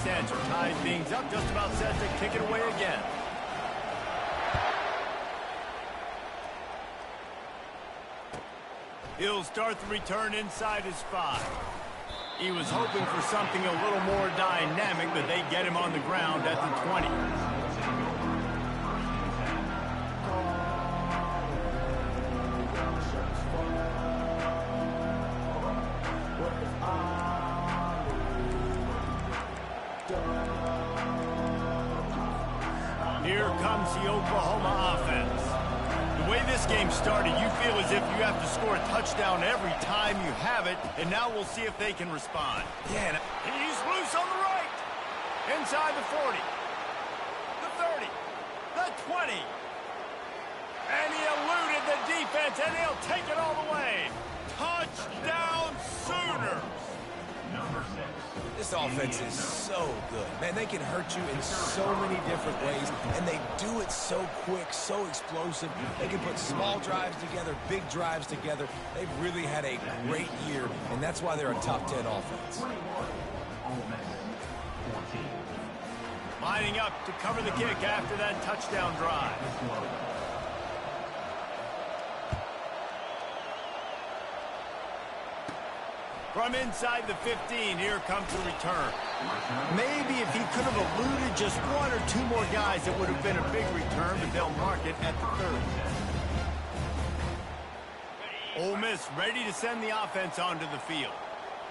nice answer. Tied things up, just about set to kick it away again. He'll start the return inside his 5. He was hoping for something a little more dynamic, but they get him on the ground at the 20. Here comes the Oklahoma offense. The way this game started, you feel as if you have to score a touchdown every time you have it, and now we'll see if they can respond. Yeah, he's loose on the right. Inside the 40, the 30, the 20. And he eluded the defense, and he'll take it all the way. Touchdown Sooners. This offense is so good. Man, they can hurt you in so many different ways, and they do it so quick, so explosive. They can put small drives together, big drives together. They've really had a great year, and that's why they're a top 10 offense. Lining up to cover the kick after that touchdown drive. From inside the 15, here comes the return. Maybe if he could have eluded just one or two more guys, it would have been a big return, but they'll mark it at the 30. Ole Miss ready to send the offense onto the field.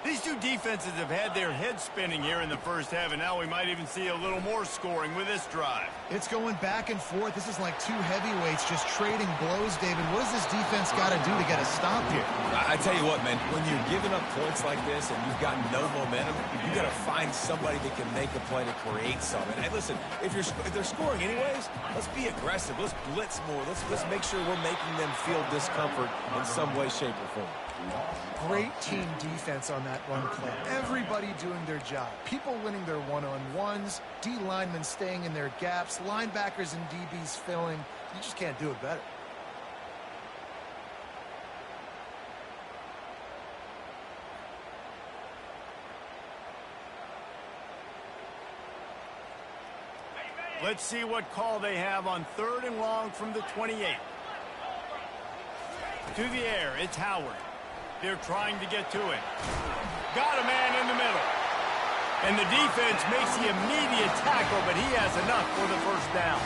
These two defenses have had their heads spinning here in the first half, and now we might even see a little more scoring with this drive. It's going back and forth. This is like two heavyweights just trading blows, David. What does this defense got to do to get a stop here? I tell you what, man, when you're giving up points like this and you've got no momentum, you got to find somebody that can make a play to create something. And listen, if they're scoring anyways, let's be aggressive. Let's blitz more. Let's make sure we're making them feel discomfort in some way, shape, or form. Great team defense on that run play. Everybody doing their job. People winning their one-on-ones, D linemen staying in their gaps, linebackers and DBs filling. You just can't do it better. Let's see what call they have on 3rd and long from the 28. To the air, it's Howard. They're trying to get to it. Got a man in the middle. And the defense makes the immediate tackle, but he has enough for the first down.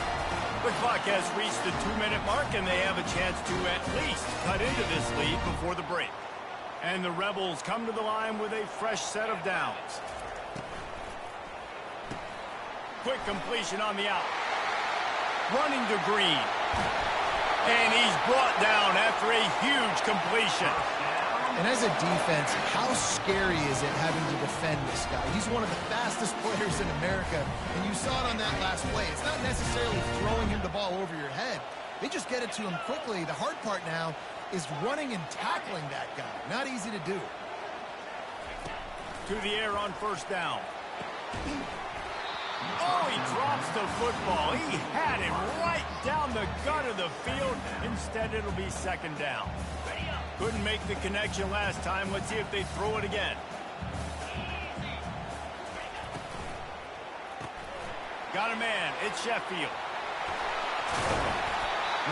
The clock has reached the 2-minute mark, and they have a chance to at least cut into this lead before the break. And the Rebels come to the line with a fresh set of downs. Quick completion on the out. Running to Green. And he's brought down after a huge completion. And as a defense, how scary is it having to defend this guy? He's one of the fastest players in America, and you saw it on that last play. It's not necessarily throwing him the ball over your head. They just get it to him quickly. The hard part now is running and tackling that guy. Not easy to do. To the air on 1st down. Oh, he drops the football. He had it right down the gut of the field. Instead, it'll be 2nd down. Couldn't make the connection last time. Let's see if they throw it again. Got a man. It's Sheffield.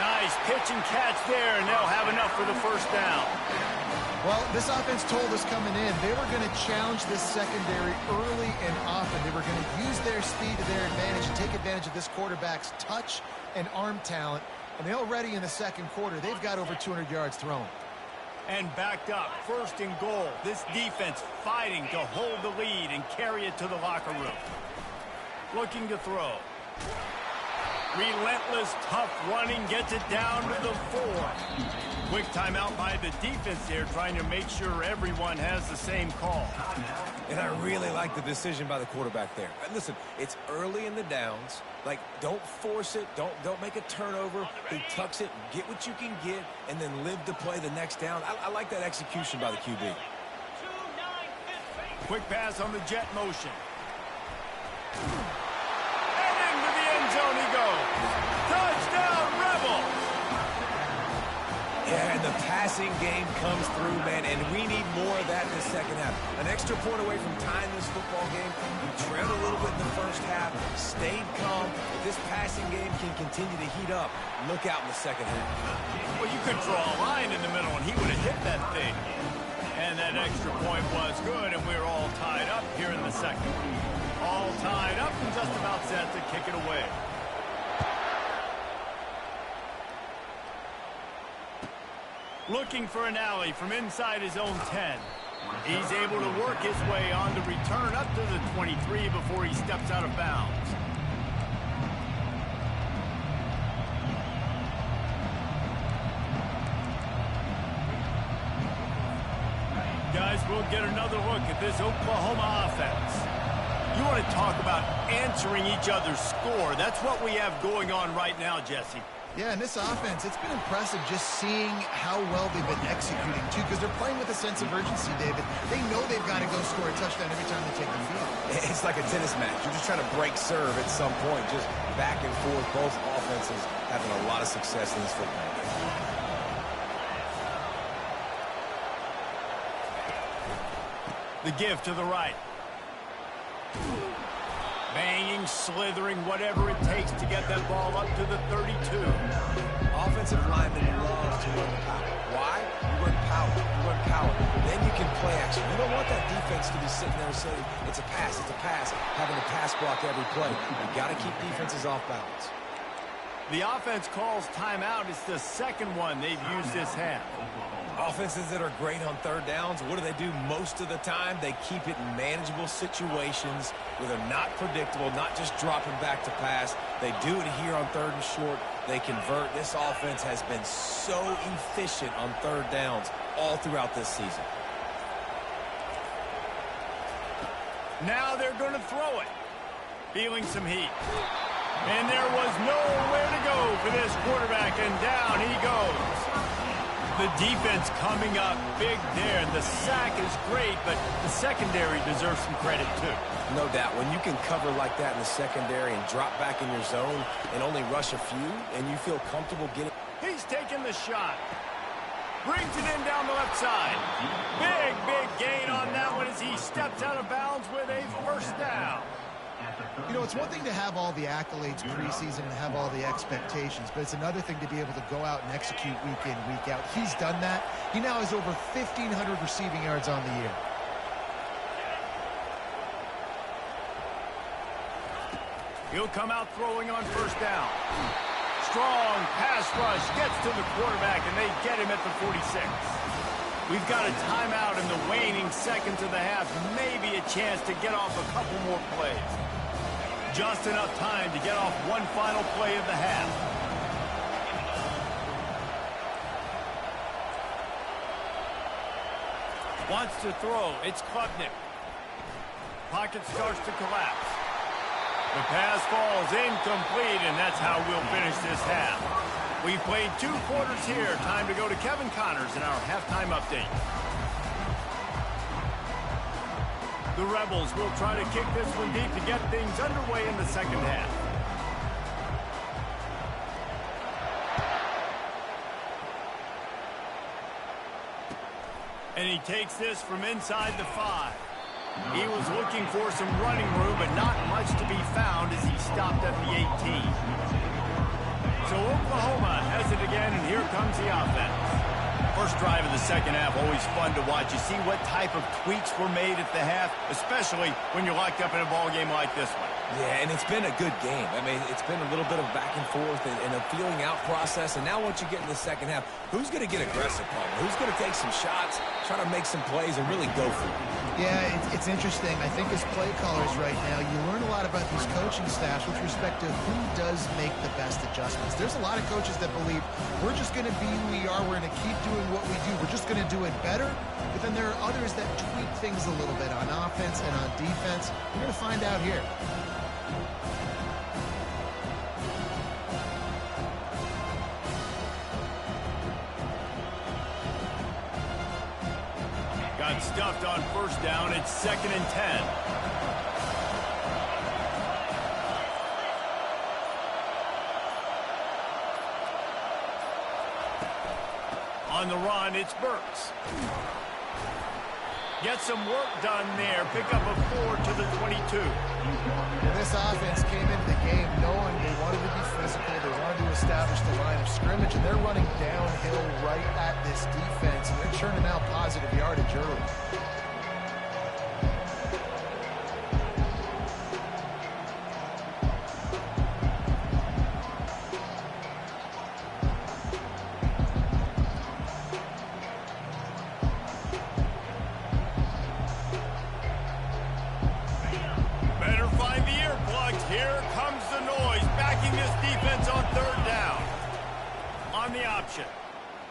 Nice pitch and catch there, and they'll have enough for the 1st down. Well, this offense told us coming in they were going to challenge this secondary early and often. They were going to use their speed to their advantage and take advantage of this quarterback's touch and arm talent. And they already in the 2nd quarter, they've got over 200 yards thrown. And backed up, 1st and goal. This defense fighting to hold the lead and carry it to the locker room. Looking to throw. Relentless, tough running, gets it down to the 4. Quick timeout by the defense there, trying to make sure everyone has the same call. And I really like the decision by the quarterback there. And listen, it's early in the downs. Like, don't force it. Don't make a turnover. He tucks it, get what you can get, and then live to play the next down. I like that execution by the QB. Quick pass on the jet motion. And into the end zone he goes. Touchdown, Rebels! Yeah, and the passing game comes through, man, and we need more of that in the 2nd half. An extra point away from tying this football game. We trailed a little bit in this passing game can continue to heat up, look out in the second half. Well, you could draw a line in the middle, and he would have hit that thing. And that extra point was good, and we're all tied up here in the second. All tied up and just about set to kick it away. Looking for an alley from inside his own 10. He's able to work his way on the return up to the 23 before he steps out of bounds. Guys, we'll get another look at this Oklahoma offense. You want to talk about answering each other's score. That's what we have going on right now, Jesse. Yeah, and this offense, it's been impressive just seeing how well they've been executing, too, because they're playing with a sense of urgency, David. They know they've got to go score a touchdown every time they take the field. It's like a tennis match. You're just trying to break serve at some point, just back and forth. Both offenses having a lot of success in this football game. The give to the right. Banging, slithering, whatever it takes to get that ball up to the 32. Offensive linemen love to run power. Why? You run power. You run power. Then you can play action. You don't want that defense to be sitting there saying, it's a pass, having to pass block every play. You've got to keep defenses off balance. The offense calls timeout. It's the second one they've used this half. Offenses that are great on third downs, what do most of the time? They keep it in manageable situations where they're not predictable, not just dropping back to pass. They do it here on third and short. They convert. This offense has been so efficient on third downs all throughout this season. Now they're going to throw it. Feeling some heat. And there was nowhere to go for this quarterback, and down he goes. The defense coming up big there. The sack is great, but the secondary deserves some credit, too. No doubt. When you can cover like that in the secondary and drop back in your zone and only rush a few, and you feel comfortable getting... He's taking the shot. Brings it in down the left side. Big gain on that one as he steps out of bounds with a first down. You know, it's one thing to have all the accolades preseason and have all the expectations, but it's another thing to be able to go out and execute week in, week out. He's done that. He now has over 1,500 receiving yards on the year. He'll come out throwing on first down. Strong pass rush gets to the quarterback, and they get him at the 46. We've got a timeout in the waning seconds of the half. Maybe a chance to get off a couple more plays. Just enough time to get off one final play of the half. Wants to throw. It's Klubnik. Pocket starts to collapse. The pass falls incomplete, and that's how we'll finish this half. We've played 2 quarters here. Time to go to Kevin Connors in our halftime update. The Rebels will try to kick this one deep to get things underway in the second half. And he takes this from inside the 5. He was looking for some running room, but not much to be found as he stopped at the 18. So Oklahoma has it again, and here comes the offense. First drive of the second half, always fun to watch. You see what type of tweaks were made at the half, especially when you're locked up in a ball game like this one. Yeah, and it's been a good game. I mean, it's been a little bit of back and forth and a feeling out process. And now once you get in the second half, who's going to get aggressive, Paul? Who's going to take some shots, try to make some plays, and really go for it? Yeah, it's interesting. I think as play callers right now, you learn a lot about these coaching staffs with respect to who does make the best adjustments. There's a lot of coaches that believe we're just going to be who we are. We're going to keep doing what we do. We're just going to do it better. But then there are others that tweak things a little bit on offense and on defense. We're going to find out here. Got stuffed on first down. It's 2nd and 10. On the run, it's Burks. Get some work done there. Pick up a 4 to the 22. Well, this offense came into the game knowing they wanted to be physical. They wanted to establish the line of scrimmage, and they're running downhill right at this defense, and they're churning out positive yardage early.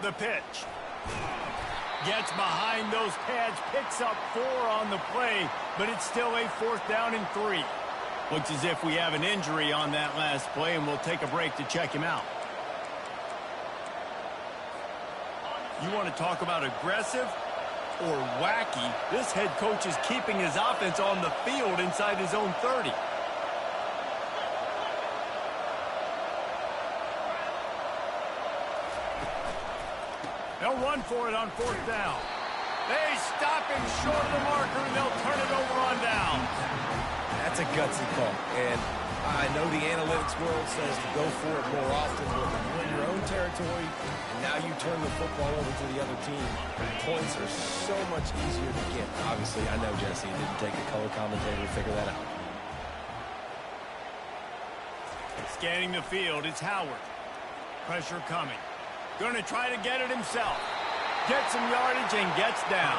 The pitch. Gets behind those pads, picks up 4 on the play, but it's still a 4th down and 3. Looks as if we have an injury on that last play, and we'll take a break to check him out. You want to talk about aggressive or wacky? This head coach is keeping his offense on the field inside his own 30. They'll run for it on 4th down. They stop him short of the marker, and they'll turn it over on down. That's a gutsy call. And I know the analytics world says to go for it more often, but when you're in your own territory, and now you turn the football over to the other team, points are so much easier to get. Obviously, I know, Jesse, you didn't take the color commentator to figure that out. Scanning the field, it's Howard. Pressure coming. Going to try to get it himself. Gets some yardage and gets down.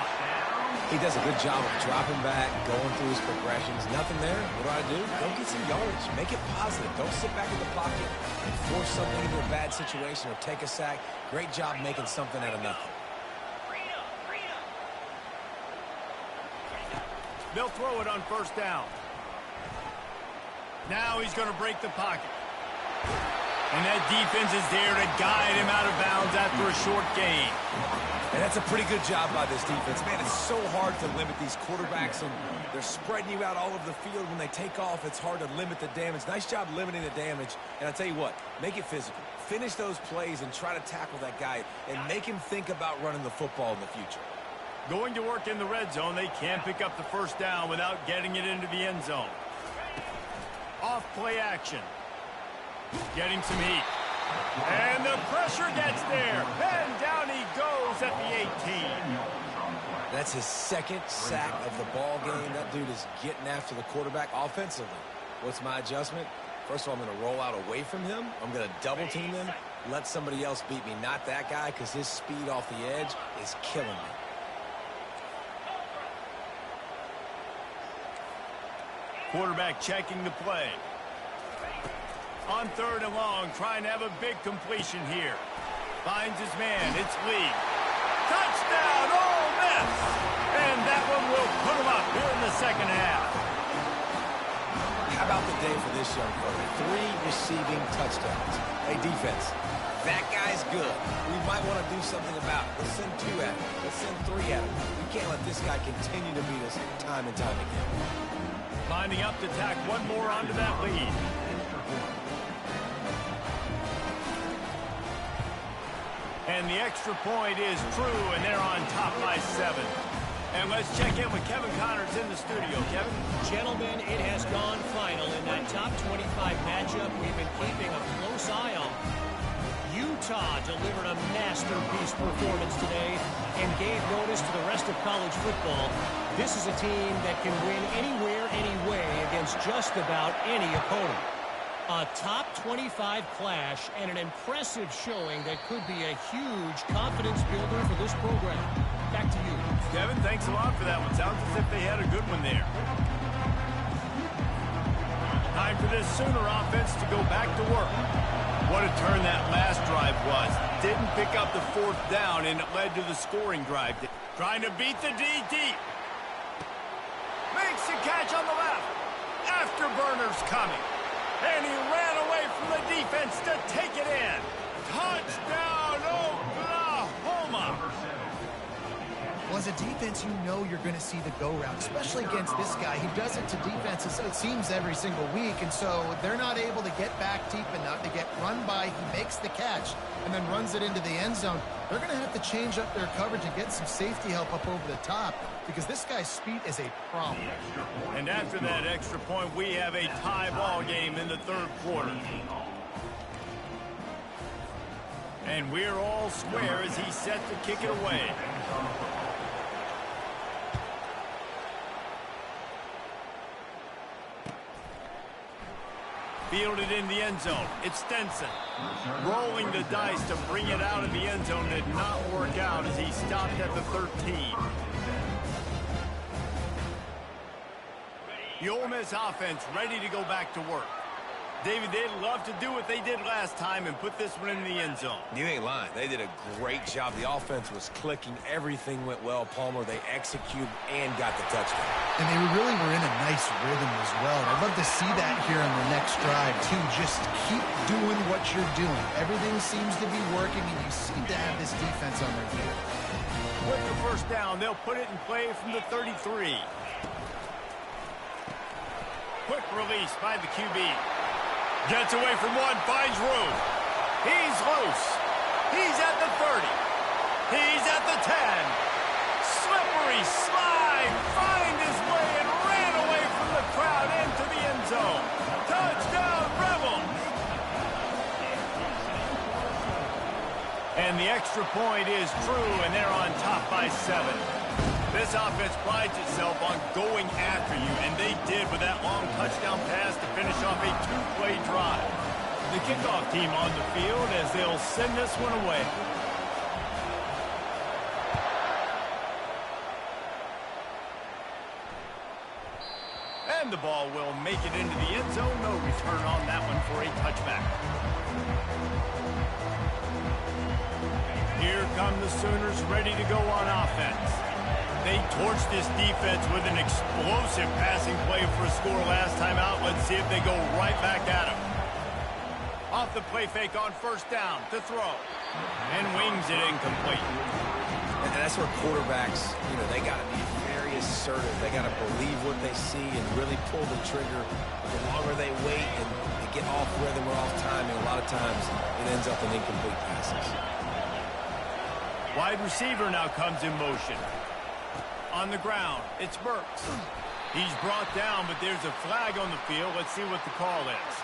He does a good job of dropping back, going through his progressions. Nothing there. What do? Go get some yardage. Make it positive. Don't sit back in the pocket and force something into a bad situation or take a sack. Great job making something out of nothing. They'll throw it on 1st down. Now he's going to break the pocket. And that defense is there to guide him out of bounds after a short gain. And that's a pretty good job by this defense. Man, it's so hard to limit these quarterbacks, and they're spreading you out all over the field. When they take off, it's hard to limit the damage. Nice job limiting the damage. And I'll tell you what, make it physical. Finish those plays and try to tackle that guy and make him think about running the football in the future. Going to work in the red zone, they can't pick up the 1st down without getting it into the end zone. Off play action. Getting some heat. And the pressure gets there. And down he goes at the 18. That's his 2nd sack of the ball game. That dude is getting after the quarterback offensively. What's my adjustment? First of all, I'm going to roll out away from him. I'm going to double team him. Let somebody else beat me, not that guy, because his speed off the edge is killing me. Quarterback checking the play. On 3rd and long, trying to have a big completion here. Finds his man. It's Lee. Touchdown, Ole Miss! And that one will put him up here in the 2nd half. How about the day for this young fella? 3 receiving touchdowns. Hey, defense, that guy's good. We might want to do something about it. Let's send 2 at him. Let's send 3 at him. We can't let this guy continue to beat us time and time again. Lining up to tack one more onto that lead. And the extra point is true, and they're on top by 7. And let's check in with Kevin Connors in the studio. Kevin? Gentlemen, it has gone final in that top 25 matchup we've been keeping a close eye on. Utah delivered a masterpiece performance today and gave notice to the rest of college football. This is a team that can win anywhere, anyway against just about any opponent. A top 25 clash and an impressive showing that could be a huge confidence builder for this program. Back to you. Kevin, thanks a lot for that one. Sounds as if they had a good one there. Time for this Sooner offense to go back to work. What a turn that last drive was. Didn't pick up the 4th down, and it led to the scoring drive. Trying to beat the D deep. Makes the catch on the left. Afterburner's coming. And he ran away from the defense to take it in. Touchdown, Oklahoma. Well, as a defense, you know you're going to see the go route, especially against this guy. He does it to defenses, it seems, every single week, and so they're not able to get back deep enough to get run by. He makes the catch and then runs it into the end zone. They're going to have to change up their coverage and get some safety help up over the top because this guy's speed is a problem. And after that extra point, we have a tie ball game in the third quarter. And we're all square as he's set to kick it away. Fielded in the end zone. It's Stenson. Rolling the dice to bring it out of the end zone did not work out as he stopped at the 13. The Ole Miss offense ready to go back to work. David, they'd love to do what they did last time and put this one in the end zone. You ain't lying. They did a great job. The offense was clicking. Everything went well, Palmer. They executed and got the touchdown. And they really were in a nice rhythm as well. I'd love to see that here on the next drive, too. Just keep doing what you're doing. Everything seems to be working, and you seem to have this defense on their feet. With the first down, they'll put it in play from the 33. Quick release by the QB. Gets away from one, finds room. He's loose. He's at the 30. He's at the 10. Slippery slide. Find his way and ran away from the crowd into the end zone. Touchdown, Rebels. And the extra point is true, and they're on top by 7. This offense prides itself on going after you, and they did with that long touchdown pass to finish off a 2-play drive. The kickoff team on the field as they'll send this one away. And the ball will make it into the end zone. No return on that one for a touchback. Here come the Sooners ready to go on offense. They torched this defense with an explosive passing play for a score last time out. Let's see if they go right back at him. Off the play fake on first down to throw. And wings it incomplete. And that's where quarterbacks, they got to be very assertive. They got to believe what they see and really pull the trigger. The longer they wait and they get off rhythm or off timing, a lot of times it ends up in incomplete passes. Wide receiver now comes in motion. On the ground, it's Burks. He's brought down, but there's a flag on the field. Let's see what the call is.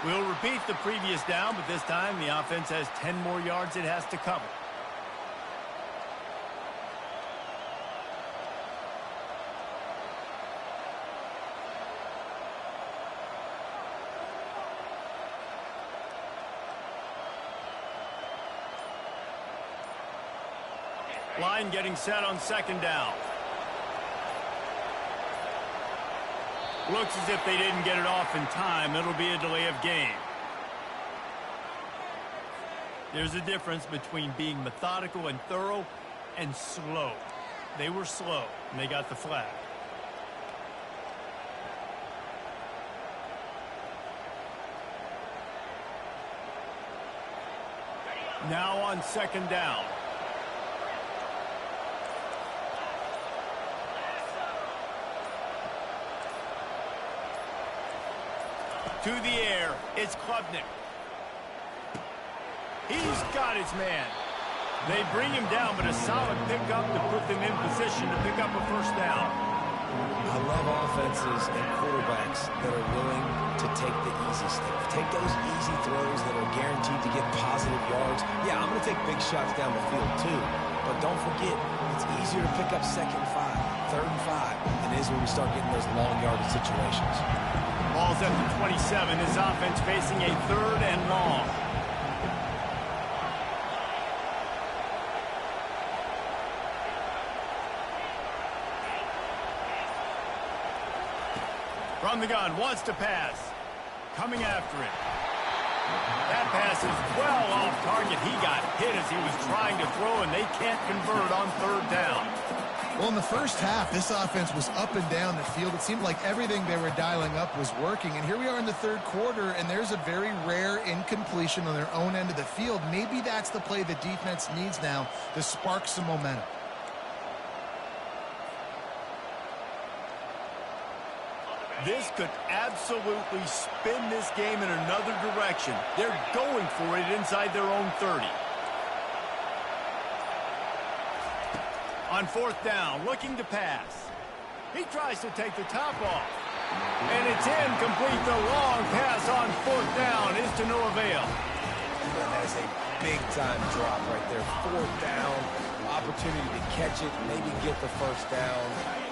We'll repeat the previous down, but this time the offense has 10 more yards it has to cover. Line getting set on second down. Looks as if they didn't get it off in time. It'll be a delay of game. There's a difference between being methodical and thorough and slow. They were slow, and they got the flag. Now on second down. To the air, it's Klubnik. He's got his man. They bring him down, but a solid pickup to put them in position to pick up a first down. I love offenses and quarterbacks that are willing to take the easy stuff. Take those easy throws that are guaranteed to get positive yards. Yeah, I'm going to take big shots down the field too. But don't forget, it's easier to pick up second and 5, third and 5 than it is when we start getting those long yardage situations. Ball's at the 27. This offense facing a third and long. From the gun, wants to pass. Coming after it. That pass is well off target. He got hit as he was trying to throw, and they can't convert on third down. Well, in the first half, this offense was up and down the field. It seemed like everything they were dialing up was working. And here we are in the third quarter, and there's a very rare incompletion on their own end of the field. Maybe that's the play the defense needs now to spark some momentum. This could absolutely spin this game in another direction. They're going for it inside their own 30. On fourth down, looking to pass. He tries to take the top off. And it's incomplete. The long pass on fourth down is to no avail. That is a big-time drop right there. Fourth down, opportunity to catch it, maybe get the first down.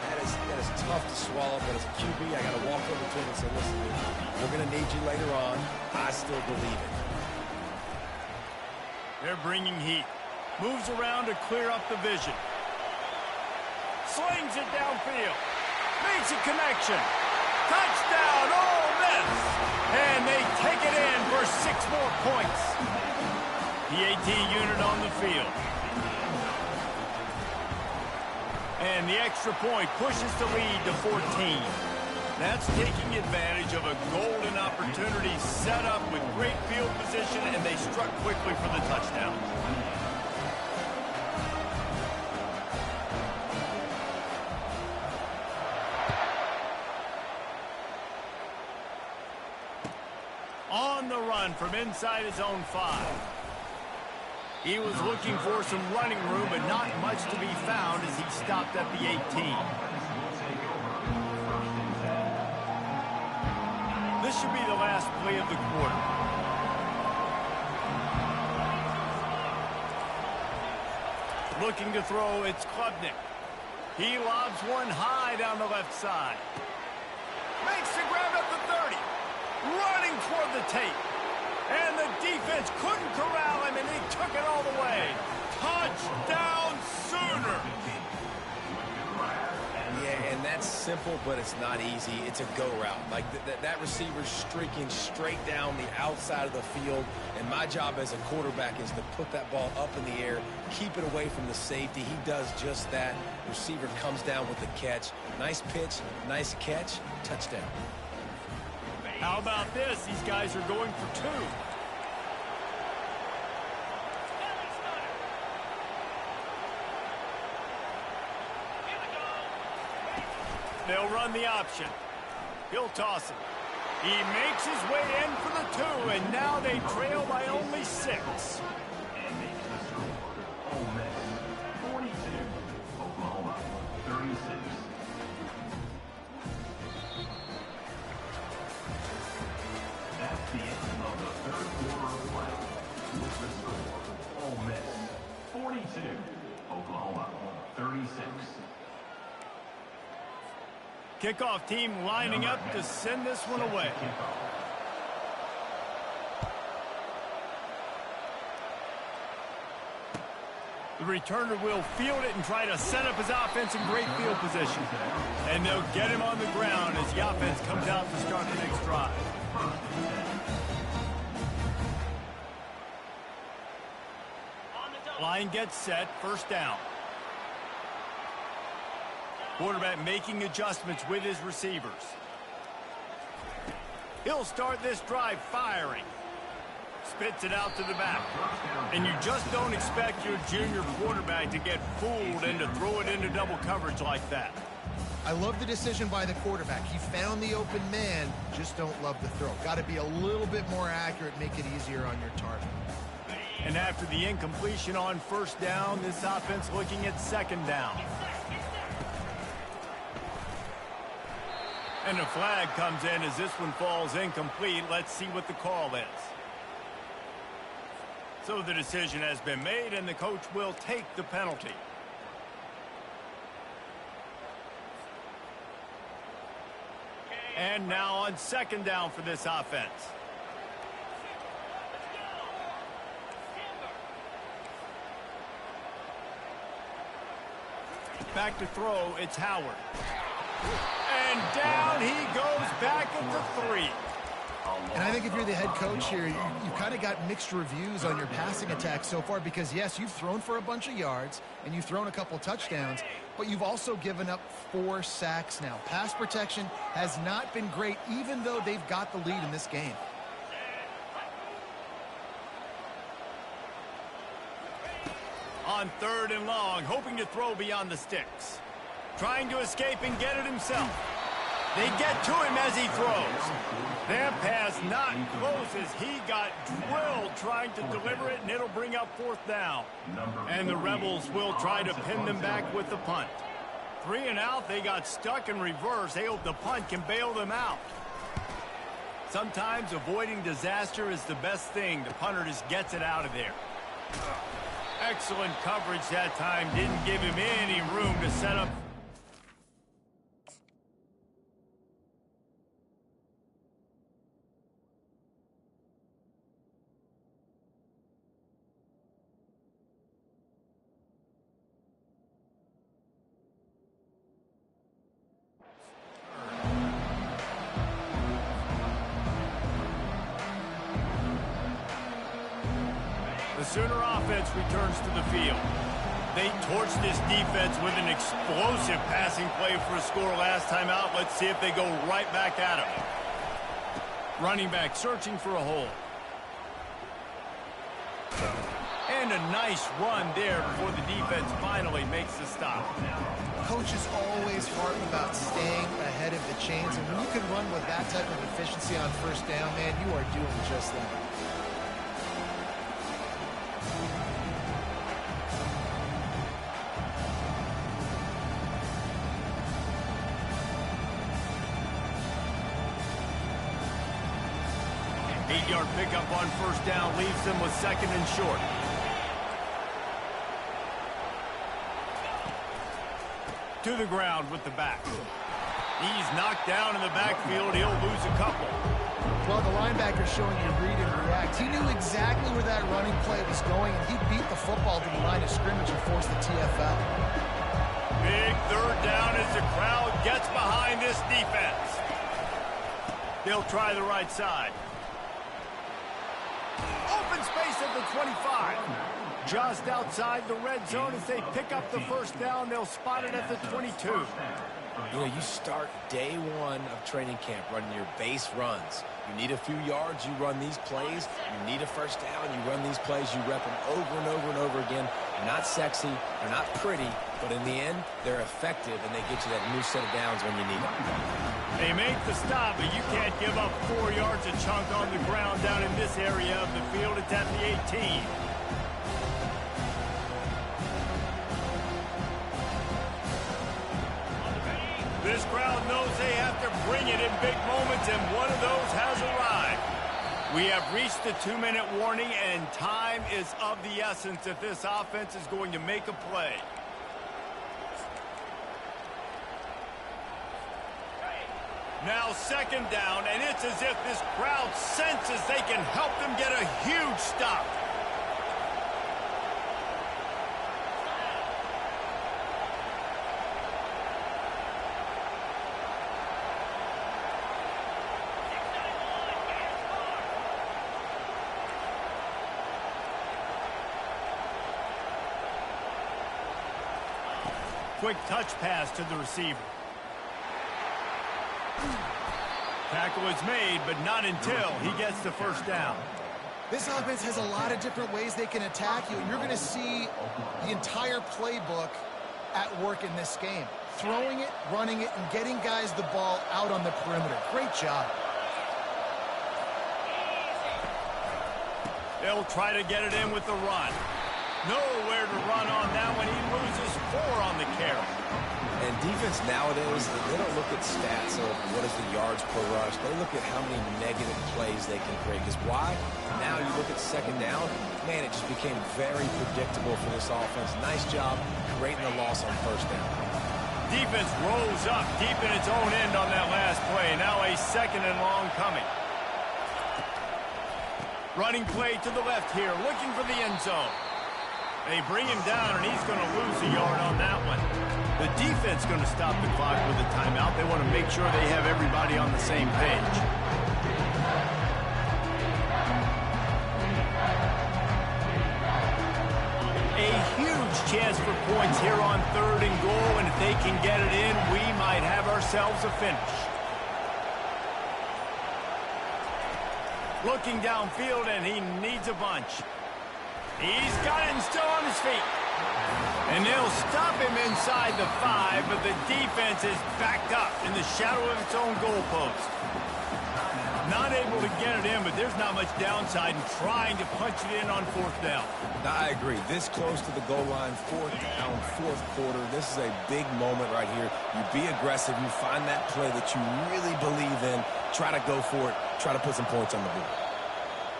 That is tough to swallow, but as a QB, I got to walk over to him and say, listen, dude, we're going to need you later on. I still believe it. They're bringing heat. Moves around to clear up the vision. Slings it downfield. Makes a connection. Touchdown, Ole Miss! And they take it in for 6 more points. PAT unit on the field. And the extra point pushes the lead to 14. That's taking advantage of a golden opportunity set up with great field position, and they struck quickly for the touchdown. On the run from inside his own 5. He was looking for some running room, but not much to be found as he stopped at the 18. This should be the last play of the quarter. Looking to throw, it's Klubnik. He lobs one high down the left side. Makes the grab at the 30. Running toward the tape. And the defense couldn't corral him, and he took it all the way. Touchdown, Sooner! Yeah, and that's simple, but it's not easy. It's a go route. Like, that receiver's streaking straight down the outside of the field, and my job as a quarterback is to put that ball up in the air, keep it away from the safety. He does just that. Receiver comes down with the catch. Nice pitch, nice catch, touchdown. How about this? These guys are going for 2. They'll run the option. He'll toss it. He makes his way in for the 2, and now they trail by only 6. And makes the score. Ole Miss 42, Oklahoma 36. That's the end of the third quarter of play. With the score, Ole Miss 42, Oklahoma 36. Kickoff team lining up to send this one away. The returner will field it and try to set up his offense in great field position. And they'll get him on the ground as the offense comes out to start the next drive. Line gets set, first down. Quarterback making adjustments with his receivers. He'll start this drive firing. Spits it out to the back. And you just don't expect your junior quarterback to get fooled and to throw it into double coverage like that. I love the decision by the quarterback. He found the open man, just don't love the throw. Got to be a little bit more accurate, make it easier on your target. And after the incompletion on first down, this offense looking at second down. And a flag comes in as this one falls incomplete. Let's see what the call is. So the decision has been made, and the coach will take the penalty. And now on second down for this offense. Back to throw, it's Howard. And down he goes back at the 3. And I think if you're the head coach here, you've kind of got mixed reviews on your passing attack so far because, yes, you've thrown for a bunch of yards and you've thrown a couple touchdowns, but you've also given up 4 sacks now. Pass protection has not been great, even though they've got the lead in this game. On third and long, hoping to throw beyond the sticks. Trying to escape and get it himself. They get to him as he throws. That pass not close as he got drilled trying to deliver it, and it'll bring up 4th down. And the Rebels will try to pin them back with the punt. 3 and out, they got stuck in reverse. They hope the punt can bail them out. Sometimes avoiding disaster is the best thing. The punter just gets it out of there. Excellent coverage that time. Didn't give him any room to set up. The Sooner offense returns to the field. They torched this defense with an explosive passing play for a score last time out. Let's see if they go right back at him. Running back searching for a hole. And a nice run there before the defense finally makes the stop. Coaches always harp about staying ahead of the chains, and when you can run with that type of efficiency on 1st down, man, you are doing just that. Eight-yard pickup on 1st down leaves them with 2nd and short. To the ground with the back. He's knocked down in the backfield. He'll lose a couple. Well, the linebacker's showing you read and react. He knew exactly where that running play was going, and he beat the football to the line of scrimmage and forced the TFL. Big 3rd down as the crowd gets behind this defense. They'll try the right side. Open space at the 25. Just outside the red zone as they pick up the 1st down. They'll spot it at the 22. You know, you start day 1 of training camp running your base runs. You need a few yards, you run these plays. You need a 1st down, you run these plays. You rep them over and over and over again. They're not sexy, they're not pretty, but in the end, they're effective, and they get you that new set of downs when you need them. They make the stop, but you can't give up 4 yards a chunk on the ground down in this area of the field. It's at the 18. This crowd knows they have to bring it in big moments, and one of those has arrived. We have reached the 2-minute warning, and time is of the essence if this offense is going to make a play. Now 2nd down, and it's as if this crowd senses they can help them get a huge stop. Quick touch pass to the receiver. Tackle is made, but not until he gets the 1st down. This offense has a lot of different ways they can attack you, and you're going to see the entire playbook at work in this game. Throwing it, running it, and getting guys the ball out on the perimeter. Great job. They'll try to get it in with the run. Nowhere to run on that one. He loses 4 on the carry. And defense nowadays, they don't look at stats of what is the yards per rush. They look at how many negative plays they can create. Because why? Now you look at 2nd down, man, it just became very predictable for this offense. Nice job creating the loss on 1st down. Defense rolls up deep in its own end on that last play. Now a 2nd and long coming. Running play to the left here, looking for the end zone. They bring him down, and he's going to lose a yard on that one. The defense going to stop the clock with a timeout. They want to make sure they have everybody on the same page. A huge chance for points here on 3rd and goal, and if they can get it in, we might have ourselves a finish. Looking downfield, and he needs a bunch. He's got it and still on his feet. And they'll stop him inside the 5, but the defense is backed up in the shadow of its own goalpost. Not able to get it in, but there's not much downside in trying to punch it in on 4th down. I agree. This close to the goal line, 4th down, 4th quarter. This is a big moment right here. You be aggressive. You find that play that you really believe in. Try to go for it. Try to put some points on the board.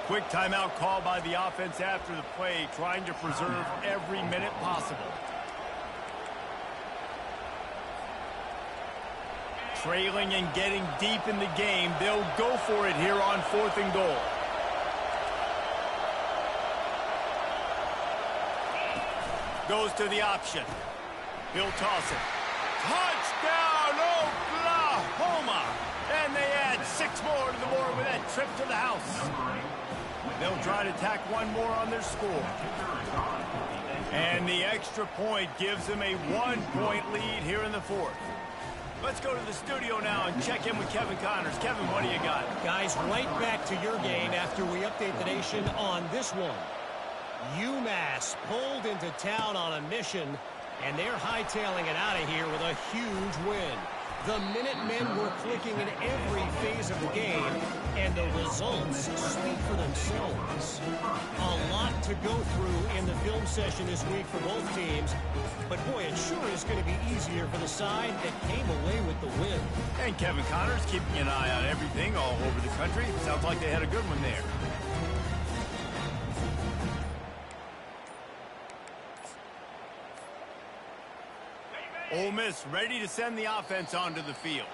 Quick timeout call by the offense after the play, trying to preserve every minute possible. Trailing and getting deep in the game, they'll go for it here on 4th and goal. Goes to the option. He'll toss it. Touchdown, Oklahoma! And they add 6 more to the board with that trip to the house. They'll try to tack one more on their score. And the extra point gives them a 1-point lead here in the 4th. Let's go to the studio now and check in with Kevin Connors. Kevin, what do you got? Guys, right back to your game after we update the nation on this one. UMass pulled into town on a mission, and they're hightailing it out of here with a huge win. The Minutemen were clicking in every phase of the game, and the results speak for themselves. A lot to go through in the film session this week for both teams, but boy, it sure is going to be easier for the side that came away with the win. And Kevin Connors keeping an eye on everything all over the country. Sounds like they had a good one there. Ole Miss ready to send the offense onto the field.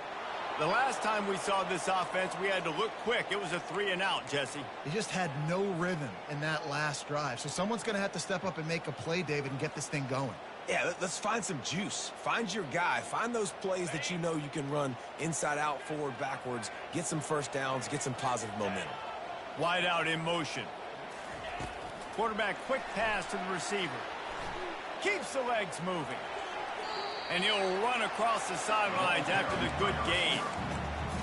The last time we saw this offense, we had to look quick. It was a 3-and-out, Jesse. They just had no rhythm in that last drive. So someone's going to have to step up and make a play, David, and get this thing going. Yeah, let's find some juice. Find your guy. Find those plays that you know you can run inside out, forward, backwards. Get some first downs. Get some positive momentum. Wide out in motion. Quarterback quick pass to the receiver. Keeps the legs moving. And he'll run across the sidelines after the good gain.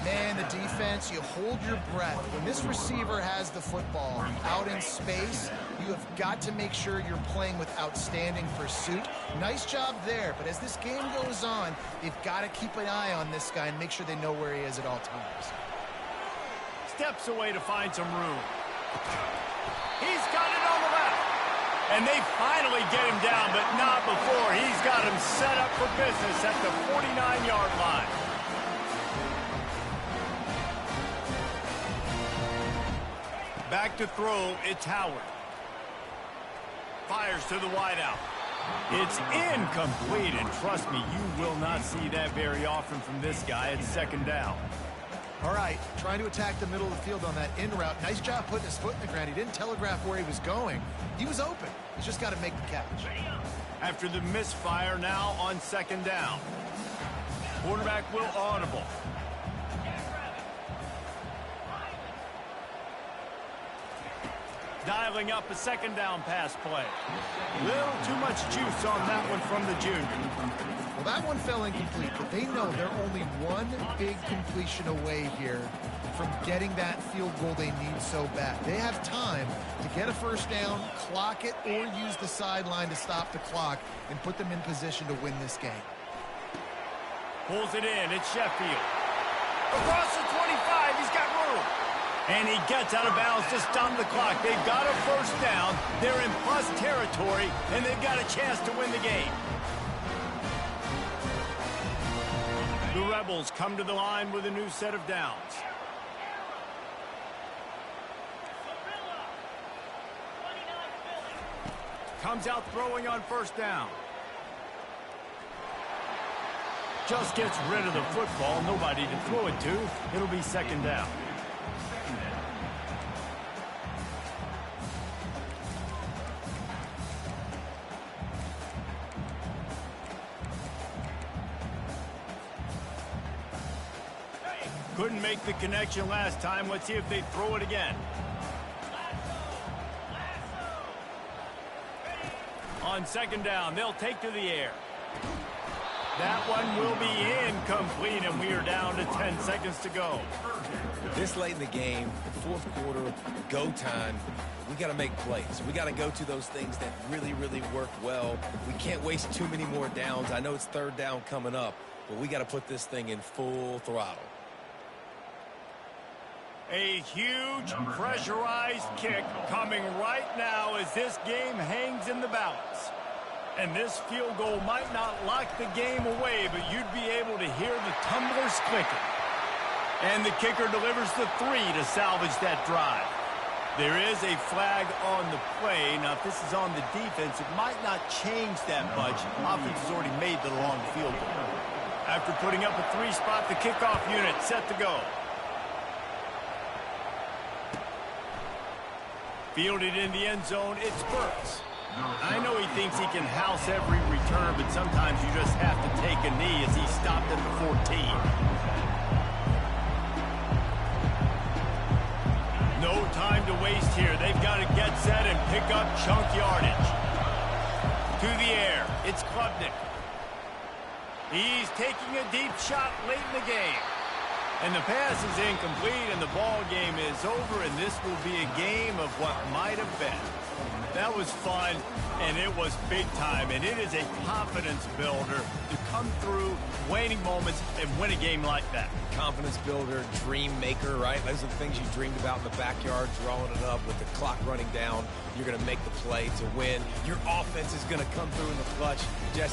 Man, the defense, you hold your breath. When this receiver has the football out in space, you have got to make sure you're playing with outstanding pursuit. Nice job there, but as this game goes on, they've got to keep an eye on this guy and make sure they know where he is at all times. Steps away to find some room. He's got it on the left. And they finally get him down, but not before. He's got him set up for business at the 49-yard line. Back to throw, it's Howard. Fires to the wideout. It's incomplete, and trust me, you will not see that very often from this guy. It's 2nd down. All right, trying to attack the middle of the field on that in route. Nice job putting his foot in the ground. He didn't telegraph where he was going. He was open. He's just got to make the catch. After the misfire, now on 2nd down. Quarterback will audible. Dialing up a 2nd down pass play. Little too much juice on that one from the junior. Well, that one fell incomplete, but they know they're only one big completion away here from getting that field goal they need so bad. They have time to get a first down, clock it, or use the sideline to stop the clock and put them in position to win this game. Pulls it in. It's Sheffield. Across the 25. He's got room. And he gets out of bounds to stop the clock. They've got a first down. They're in plus territory, and they've got a chance to win the game. The Rebels come to the line with a new set of downs. Comes out throwing on first down. Just gets rid of the football. Nobody to throw it to. It'll be 2nd down. Couldn't make the connection last time. Let's see if they throw it again. On 2nd down, they'll take to the air. That one will be incomplete, and we are down to 10 seconds to go. This late in the game, fourth quarter, go time, we got to make plays. We got to go to those things that really, really work well. We can't waste too many more downs. I know it's third down coming up, but we got to put this thing in full throttle. A huge pressurized kick coming right now as this game hangs in the balance. And this field goal might not lock the game away, but you'd be able to hear the tumblers clicking. And the kicker delivers the 3 to salvage that drive. There is a flag on the play. Now, if this is on the defense, it might not change that much. Offense has already made the long field goal. After putting up a 3 spot, the kickoff unit set to go. Fielded in the end zone, it's Burks. I know he thinks he can house every return, but sometimes you just have to take a knee as he stopped at the 14. No time to waste here. They've got to get set and pick up chunk yardage. To the air, it's Klubnik. He's taking a deep shot late in the game. And the pass is incomplete, and the ball game is over, and this will be a game of what might have been. That was fun, and it was big time, and it is a confidence builder to come through waning moments and win a game like that. Confidence builder, dream maker, right? Those are the things you dreamed about in the backyard, drawing it up with the clock running down. You're going to make the play to win. Your offense is going to come through in the clutch. Jesse,